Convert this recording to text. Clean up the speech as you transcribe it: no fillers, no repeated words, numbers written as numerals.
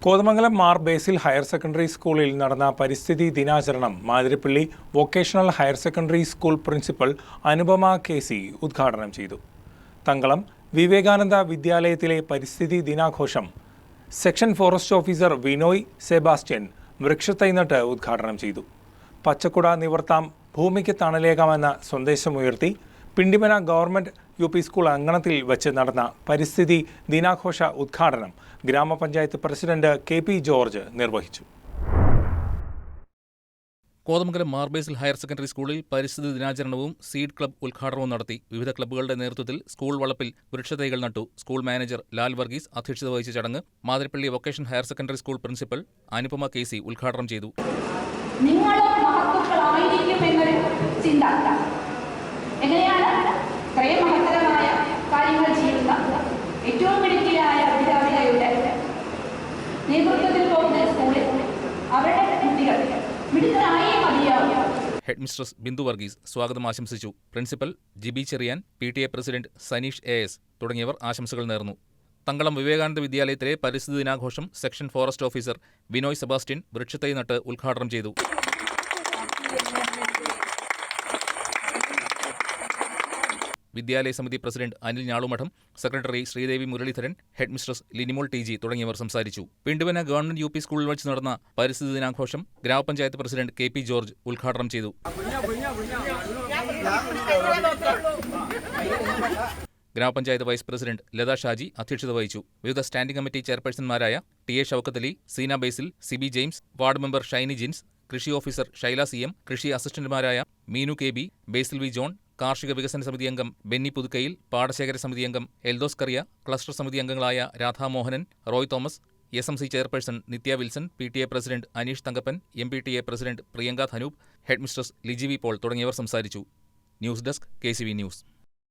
Kothamangalam Mar Basil higher secondary സ്കൂളിൽ നടന്ന പരിസ്ഥിതി ദിനാചരണം Mathirappally vocational higher secondary school principal Anupama KC ഉദ്ഘാടനം ചെയ്തു. തങ്കളം വിവേകാനന്ദ വിദ്യാലയത്തിലെ പരിസ്ഥിതി ദിനാഘോഷം section forest officer Vinoy Sebastian വൃക്ഷത്തൈ നട്ട് ഉദ്ഘാടനം ചെയ്തു. പച്ചക്കുട നിവർത്താം ഭൂമിക്ക് തണലേകാമെന്ന സന്ദേശമുയർത്തി പിണ്ടിമന ഗവൺമെന്റ് UP സ്കൂൾ അങ്കണത്തിൽ വെച്ച് നടന്ന പരിസ്ഥിതി ദിനാഘോഷ ഉദ്ഘാടനം ഗ്രാമപഞ്ചായത്ത് പ്രസിഡന്റ് KP ജോർജ് നിർവഹിച്ചു. കോതമംഗലം മാർ ബേസിൽ ഹയർ സെക്കൻഡറി സ്കൂളിൽ പരിസ്ഥിതി ദിനാചരണവും സീഡ് ക്ലബ്ബ് ഉദ്ഘാടനവും നടത്തി. വിവിധ ക്ലബ്ബുകളുടെ നേതൃത്വത്തിൽ സ്കൂൾ വളപ്പിൽ വൃക്ഷത്തൈകൾ നട്ടു. സ്കൂൾ മാനേജർ ലാൽ വർഗീസ് അധ്യക്ഷത വഹിച്ച ചടങ്ങ് Mathirappally vocation higher secondary school principal Anupama KC ഉദ്ഘാടനം ചെയ്തു. ഇത്രയും മഹത്തരമായ കാര്യങ്ങൾ ചെയ്യുന്ന ഏറ്റവും മിടുക്കിയായ വിദ്യാർത്ഥികളുടെ നേതൃത്വത്തിൽ പോകുന്ന സ്കൂളിൽ അവരുടെ കുട്ടികൾ മിടുക്കരായി മതിയാവും. ഹെഡ് മിസ്ട്രസ് ബിന്ദു വർഗീസ് സ്വാഗതം ആശംസിച്ചു. Principal Jibi Cherian, PTA president Saneesh AS തുടങ്ങിയവർ ആശംസകൾ നേർന്നു. തങ്കളം വിവേകാനന്ദ വിദ്യാലയത്തിലെ പരിസ്ഥിതി ദിനാഘോഷം section forest officer Vinoy Sebastian വൃക്ഷത്തൈ നട്ട് ഉദ്ഘാടനം ചെയ്തു. വിദ്യാലയ സമിതി president Anil Njalumadom, secretary Sreedevi Muraleedharan, head mistress Linimol TG തുടങ്ങിയവർ സംസാരിച്ചു. പിണ്ടിമന ഗവൺമെന്റ് UP സ്കൂളിൽ വെച്ച് നടന്ന പരിസ്ഥിതി ദിനാഘോഷം ഗ്രാമപഞ്ചായത്ത് പ്രസിഡന്റ് KP ജോർജ് ഉദ്ഘാടനം ചെയ്തു. ഗ്രാമപഞ്ചായത്ത് വൈസ് പ്രസിഡന്റ് ലത ഷാജി അധ്യക്ഷത വഹിച്ചു. വിവിധ സ്റ്റാൻഡിംഗ് കമ്മിറ്റി ചെയർപേഴ്സൺമാരായ TA Shoukath Ali, Seena Basil, CB James, ward member Shiny Jins, കൃഷി ഓഫീസർ ഷൈല CM, കൃഷി അസിസ്റ്റന്റുമാരായ മീനു KB, ബേസിൽ വി ജോൺ, കാർഷിക വികസന സമിതി അംഗം ബെന്നി പുതുക്കയിൽ, പാടശേഖര സമിതി അംഗം എൽദോസ് കറിയ, ക്ലസ്റ്റർ സമിതി അംഗങ്ങളായ Radhamohanan, Roy Thomas, SMC chairperson Nithya Wilson, PTA president Aneesh Thankappan, MPTA president Priyanka Dhanoop, head mistress Liji V Paul തുടങ്ങിയവർ സംസാരിച്ചു. News desk KCV news.